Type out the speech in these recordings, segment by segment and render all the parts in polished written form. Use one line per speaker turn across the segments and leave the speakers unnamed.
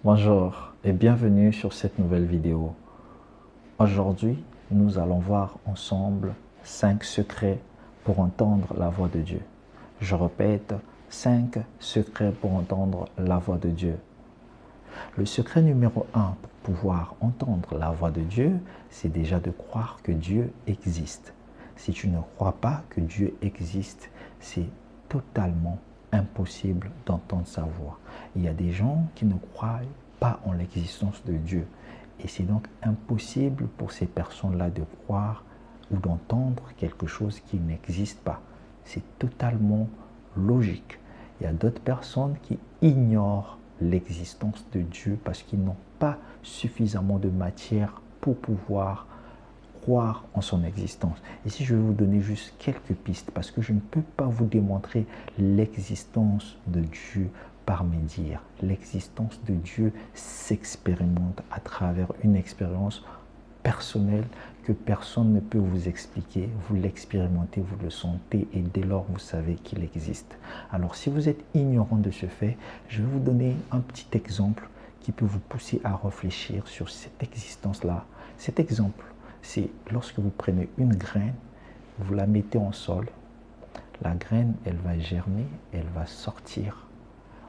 Bonjour et bienvenue sur cette nouvelle vidéo. Aujourd'hui, nous allons voir ensemble 5 secrets pour entendre la voix de Dieu. Je répète, 5 secrets pour entendre la voix de Dieu. Le secret numéro 1 pour pouvoir entendre la voix de Dieu, c'est déjà de croire que Dieu existe. Si tu ne crois pas que Dieu existe, c'est totalement impossible d'entendre sa voix. Il y a des gens qui ne croient pas en l'existence de Dieu. Et c'est donc impossible pour ces personnes-là de croire ou d'entendre quelque chose qui n'existe pas. C'est totalement logique. Il y a d'autres personnes qui ignorent l'existence de Dieu parce qu'ils n'ont pas suffisamment de matière pour pouvoir croire en son existence. Ici, je vais vous donner juste quelques pistes parce que je ne peux pas vous démontrer l'existence de Dieu par mes dires. L'existence de Dieu s'expérimente à travers une expérience personnelle que personne ne peut vous expliquer. Vous l'expérimentez, vous le sentez et dès lors vous savez qu'il existe. Alors si vous êtes ignorant de ce fait, je vais vous donner un petit exemple qui peut vous pousser à réfléchir sur cette existence-là. Cet exemple, c'est lorsque vous prenez une graine, vous la mettez en sol, la graine, elle va germer, elle va sortir.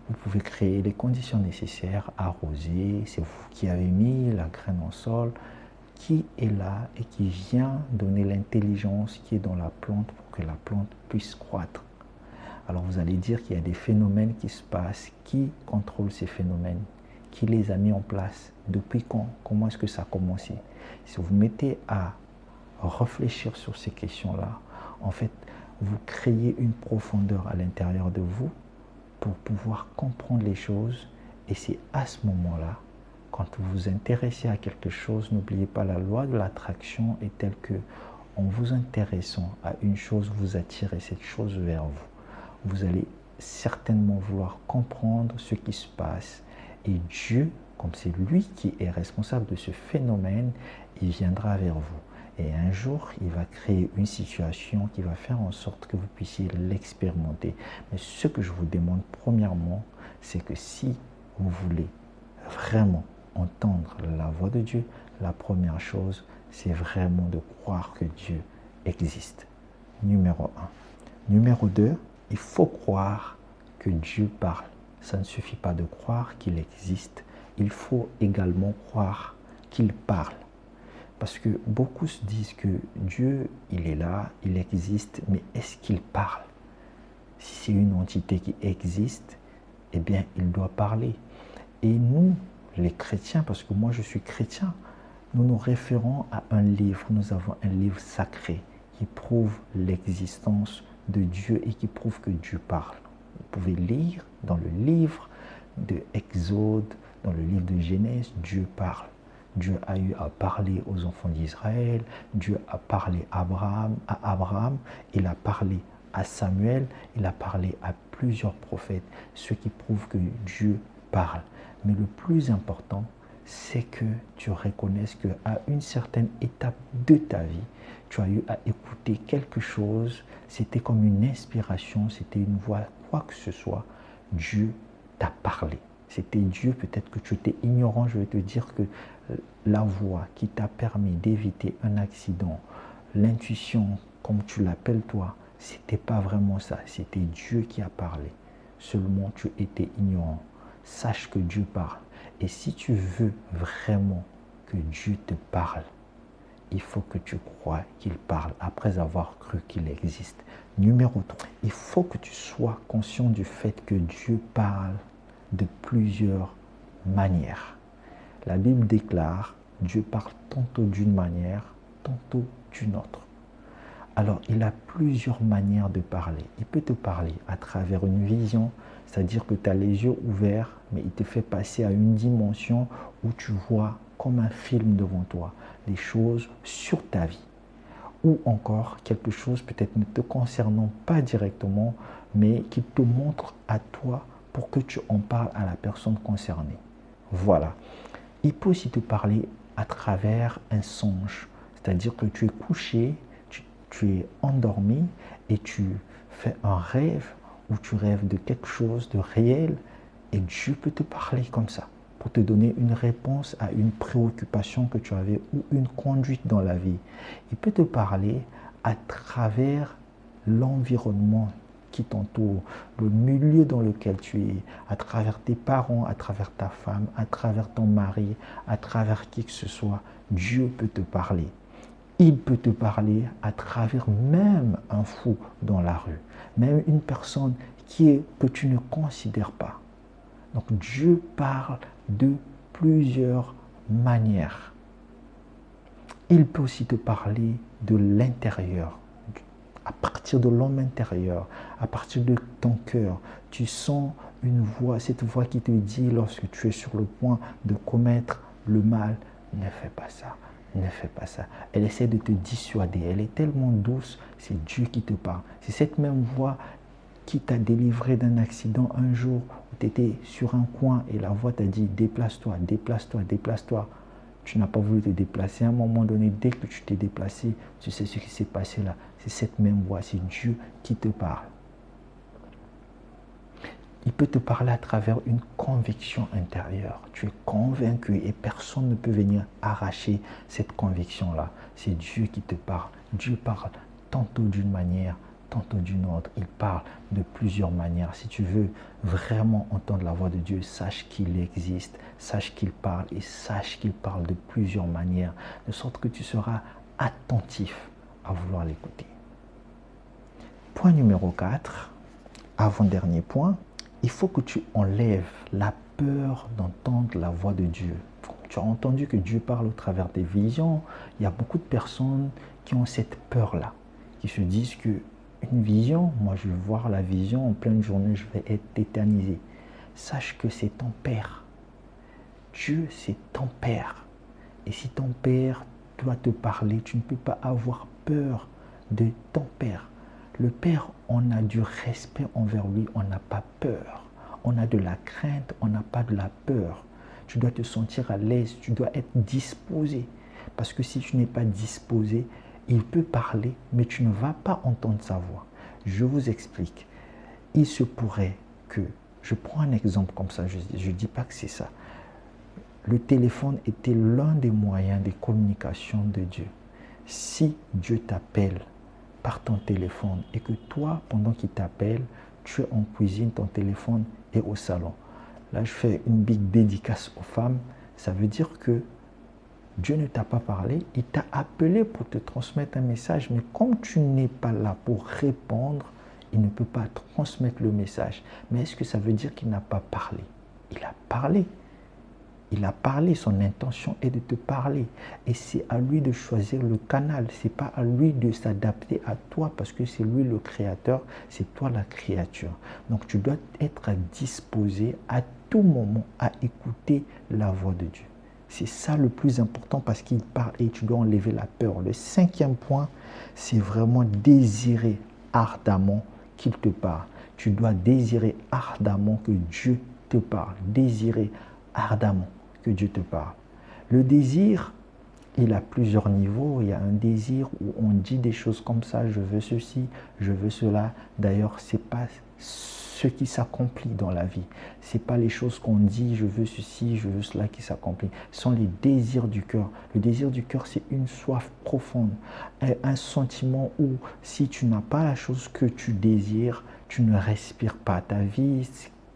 Vous pouvez créer les conditions nécessaires, arroser, c'est vous qui avez mis la graine en sol, qui est là et qui vient donner l'intelligence qui est dans la plante pour que la plante puisse croître. Alors vous allez dire qu'il y a des phénomènes qui se passent, qui contrôle ces phénomènes, qui les a mis en place, depuis quand, comment est-ce que ça a commencé. Si vous vous mettez à réfléchir sur ces questions-là, en fait, vous créez une profondeur à l'intérieur de vous pour pouvoir comprendre les choses. Et c'est à ce moment-là, quand vous vous intéressez à quelque chose, n'oubliez pas, la loi de l'attraction est telle que, en vous intéressant à une chose, vous attirez cette chose vers vous. Vous allez certainement vouloir comprendre ce qui se passe. Et Dieu, comme c'est lui qui est responsable de ce phénomène, il viendra vers vous. Et un jour, il va créer une situation qui va faire en sorte que vous puissiez l'expérimenter. Mais ce que je vous demande premièrement, c'est que si vous voulez vraiment entendre la voix de Dieu, la première chose, c'est vraiment de croire que Dieu existe. Numéro 1. Numéro 2, il faut croire que Dieu parle. Ça ne suffit pas de croire qu'il existe. Il faut également croire qu'il parle. Parce que beaucoup se disent que Dieu, il est là, il existe, mais est-ce qu'il parle? Si c'est une entité qui existe, eh bien, il doit parler. Et nous, les chrétiens, parce que moi je suis chrétien, nous nous référons à un livre. Nous avons un livre sacré qui prouve l'existence de Dieu et qui prouve que Dieu parle. Vous pouvez lire dans le livre de Exode, dans le livre de Genèse, Dieu parle. Dieu a eu à parler aux enfants d'Israël, Dieu a parlé à Abraham, il a parlé à Samuel, il a parlé à plusieurs prophètes, ce qui prouve que Dieu parle. Mais le plus important, c'est que tu reconnaisses qu'à une certaine étape de ta vie, tu as eu à écouter quelque chose, c'était comme une inspiration, c'était une voix, quoi que ce soit, Dieu t'a parlé. C'était Dieu, peut-être que tu étais ignorant, je vais te dire que la voix qui t'a permis d'éviter un accident, l'intuition, comme tu l'appelles toi, c'était pas vraiment ça, c'était Dieu qui a parlé. Seulement tu étais ignorant. Sache que Dieu parle. Et si tu veux vraiment que Dieu te parle, il faut que tu crois qu'il parle après avoir cru qu'il existe. Numéro 3, il faut que tu sois conscient du fait que Dieu parle de plusieurs manières. La Bible déclare, Dieu parle tantôt d'une manière, tantôt d'une autre. Alors, il a plusieurs manières de parler. Il peut te parler à travers une vision, c'est-à-dire que tu as les yeux ouverts, mais il te fait passer à une dimension où tu vois comme un film devant toi, des choses sur ta vie. Ou encore quelque chose peut-être ne te concernant pas directement, mais qui te montre à toi pour que tu en parles à la personne concernée. Voilà. Il peut aussi te parler à travers un songe, c'est-à-dire que tu es couché, tu es endormi et tu fais un rêve où tu rêves de quelque chose de réel et Dieu peut te parler comme ça. pour te donner une réponse à une préoccupation que tu avais ou une conduite dans la vie. Il peut te parler à travers l'environnement qui t'entoure, le milieu dans lequel tu es, à travers tes parents, à travers ta femme, à travers ton mari, à travers qui que ce soit. Dieu peut te parler. Il peut te parler à travers même un fou dans la rue, même une personne que tu ne considères pas. Donc Dieu parle de plusieurs manières. Il peut aussi te parler de l'intérieur. À partir de l'homme intérieur, à partir de ton cœur, tu sens une voix, cette voix qui te dit lorsque tu es sur le point de commettre le mal, ne fais pas ça, ne fais pas ça. Elle essaie de te dissuader, elle est tellement douce, c'est Dieu qui te parle. C'est cette même voix qui t'a délivré d'un accident un jour où tu étais sur un coin et la voix t'a dit déplace-toi, déplace-toi, déplace-toi. Tu n'as pas voulu te déplacer. À un moment donné, dès que tu t'es déplacé, tu sais ce qui s'est passé là. C'est cette même voix, c'est Dieu qui te parle. Il peut te parler à travers une conviction intérieure. Tu es convaincu et personne ne peut venir arracher cette conviction-là. C'est Dieu qui te parle. Dieu parle tantôt d'une manière, tantôt d'une autre. Il parle de plusieurs manières. Si tu veux vraiment entendre la voix de Dieu, sache qu'il existe, sache qu'il parle et sache qu'il parle de plusieurs manières, de sorte que tu seras attentif à vouloir l'écouter. Point numéro 4, avant-dernier point, il faut que tu enlèves la peur d'entendre la voix de Dieu. Tu as entendu que Dieu parle au travers des visions. Il y a beaucoup de personnes qui ont cette peur-là, qui se disent que une vision, moi je vais voir la vision en pleine journée, je vais être tétanisé. Sache que c'est ton Père. Dieu, c'est ton Père. Et si ton Père doit te parler, tu ne peux pas avoir peur de ton Père. Le Père, on a du respect envers lui, on n'a pas peur. On a de la crainte, on n'a pas de la peur. Tu dois te sentir à l'aise, tu dois être disposé. Parce que si tu n'es pas disposé, il peut parler, mais tu ne vas pas entendre sa voix. Je vous explique. Il se pourrait que, je prends un exemple comme ça, je ne dis pas que c'est ça. Le téléphone était l'un des moyens de communication de Dieu. Si Dieu t'appelle par ton téléphone et que toi, pendant qu'il t'appelle, tu es en cuisine, ton téléphone est au salon. Là, je fais une big dédicace aux femmes. Ça veut dire que Dieu ne t'a pas parlé, il t'a appelé pour te transmettre un message, mais comme tu n'es pas là pour répondre, il ne peut pas transmettre le message. Mais est-ce que ça veut dire qu'il n'a pas parlé? Il a parlé. Il a parlé, son intention est de te parler. Et c'est à lui de choisir le canal. Ce n'est pas à lui de s'adapter à toi parce que c'est lui le créateur, c'est toi la créature. Donc tu dois être disposé à tout moment à écouter la voix de Dieu. C'est ça le plus important parce qu'il parle et tu dois enlever la peur. Le 5e point, c'est vraiment désirer ardemment qu'il te parle. Tu dois désirer ardemment que Dieu te parle. Désirer ardemment que Dieu te parle. Le désir, il a plusieurs niveaux. Il y a un désir où on dit des choses comme ça, je veux ceci, je veux cela. D'ailleurs, ce n'est pas ce qui s'accomplit dans la vie. Ce n'est pas les choses qu'on dit, je veux ceci, je veux cela qui s'accomplit. Ce sont les désirs du cœur. Le désir du cœur, c'est une soif profonde, un sentiment où si tu n'as pas la chose que tu désires, tu ne respires pas. Ta vie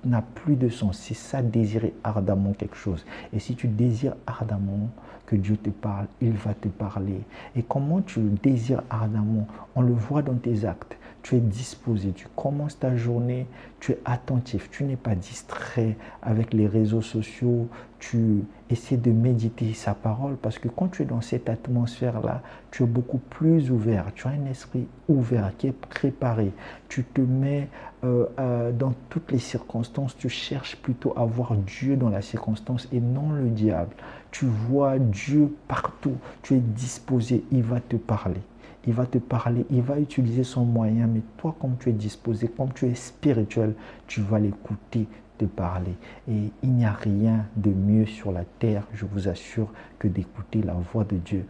n'a plus de sens. C'est ça, désirer ardemment quelque chose. Et si tu désires ardemment que Dieu te parle, il va te parler. Et comment tu le désires ardemment? On le voit dans tes actes. Tu es disposé, tu commences ta journée, tu es attentif, tu n'es pas distrait avec les réseaux sociaux, tu essaies de méditer sa parole parce que quand tu es dans cette atmosphère-là, tu es beaucoup plus ouvert, tu as un esprit ouvert qui est préparé, tu te mets dans toutes les circonstances, tu cherches plutôt à voir Dieu dans la circonstance et non le diable. Tu vois Dieu partout, tu es disposé, il va te parler. Il va te parler, il va utiliser son moyen, mais toi, comme tu es disposé, comme tu es spirituel, tu vas l'écouter te parler. Et il n'y a rien de mieux sur la terre, je vous assure, que d'écouter la voix de Dieu.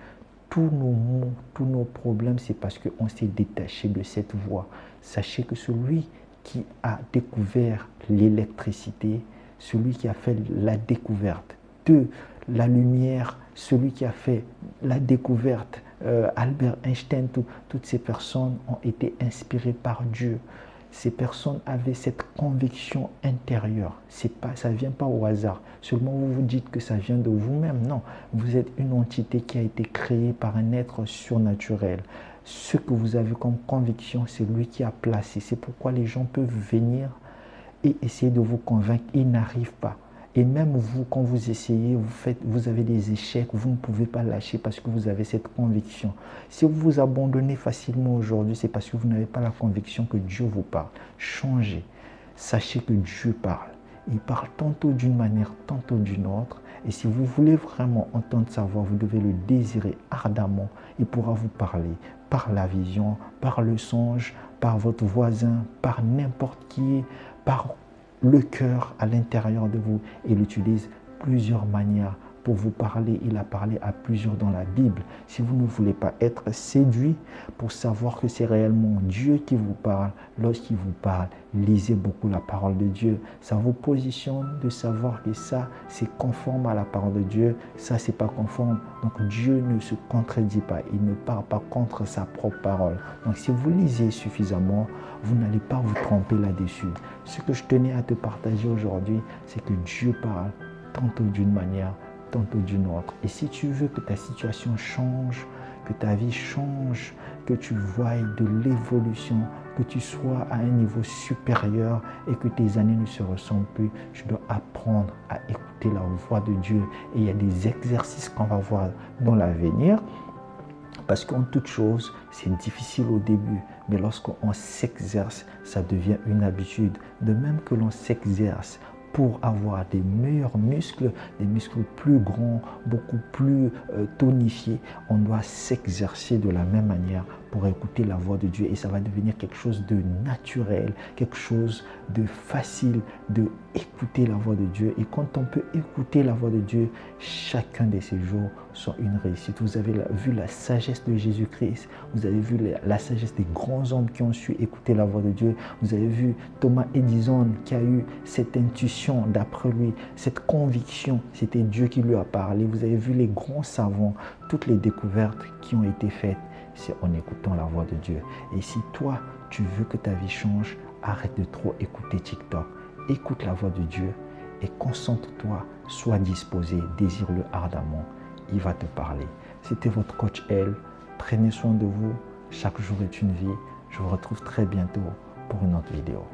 Tous nos maux, tous nos problèmes, c'est parce qu'on s'est détaché de cette voix. Sachez que celui qui a découvert l'électricité, celui qui a fait la découverte. 2. La lumière, celui qui a fait la découverte. Albert Einstein, toutes ces personnes ont été inspirées par Dieu. Ces personnes avaient cette conviction intérieure. Ça ne vient pas au hasard. Seulement vous vous dites que ça vient de vous-même. Non, vous êtes une entité qui a été créée par un être surnaturel. Ce que vous avez comme conviction, c'est lui qui a placé. C'est pourquoi les gens peuvent venir et essayer de vous convaincre. Ils n'arrivent pas. Et même vous, quand vous essayez, vous avez des échecs, vous ne pouvez pas lâcher parce que vous avez cette conviction. Si vous vous abandonnez facilement aujourd'hui, c'est parce que vous n'avez pas la conviction que Dieu vous parle. Changez. Sachez que Dieu parle. Il parle tantôt d'une manière, tantôt d'une autre. Et si vous voulez vraiment entendre sa voix, vous devez le désirer ardemment. Il pourra vous parler par la vision, par le songe, par votre voisin, par n'importe qui, par le cœur à l'intérieur de vous. Il utilise plusieurs manières pour vous parler. Il a parlé à plusieurs dans la Bible. Si vous ne voulez pas être séduit pour savoir que c'est réellement Dieu qui vous parle, lorsqu'il vous parle, lisez beaucoup la parole de Dieu. Ça vous positionne de savoir que ça, c'est conforme à la parole de Dieu. Ça, c'est pas conforme. Donc, Dieu ne se contredit pas. Il ne parle pas contre sa propre parole. Donc, si vous lisez suffisamment, vous n'allez pas vous tromper là-dessus. Ce que je tenais à te partager aujourd'hui, c'est que Dieu parle tantôt d'une manière, tantôt d'une autre. Et si tu veux que ta situation change, que ta vie change, que tu voies de l'évolution, que tu sois à un niveau supérieur et que tes années ne se ressemblent plus, tu dois apprendre à écouter la voix de Dieu. Et il y a des exercices qu'on va voir dans l'avenir. Parce qu'en toute chose, c'est difficile au début, mais lorsqu'on s'exerce, ça devient une habitude. De même que l'on s'exerce pour avoir des meilleurs muscles, des muscles plus grands, beaucoup plus tonifiés, on doit s'exercer de la même manière pour écouter la voix de Dieu. Et ça va devenir quelque chose de naturel, quelque chose de facile de écouter la voix de Dieu. Et quand on peut écouter la voix de Dieu, chacun de ces jours sont une réussite. Vous avez vu la sagesse de Jésus-Christ, vous avez vu la sagesse des grands hommes qui ont su écouter la voix de Dieu. Vous avez vu Thomas Edison qui a eu cette intuition d'après lui, cette conviction, c'était Dieu qui lui a parlé. Vous avez vu les grands savants, toutes les découvertes qui ont été faites, c'est en écoutant la voix de Dieu. Et si toi, tu veux que ta vie change, arrête de trop écouter TikTok. Écoute la voix de Dieu et concentre-toi, sois disposé, désire-le ardemment. Il va te parler. C'était votre coach L. Prenez soin de vous. Chaque jour est une vie. Je vous retrouve très bientôt pour une autre vidéo.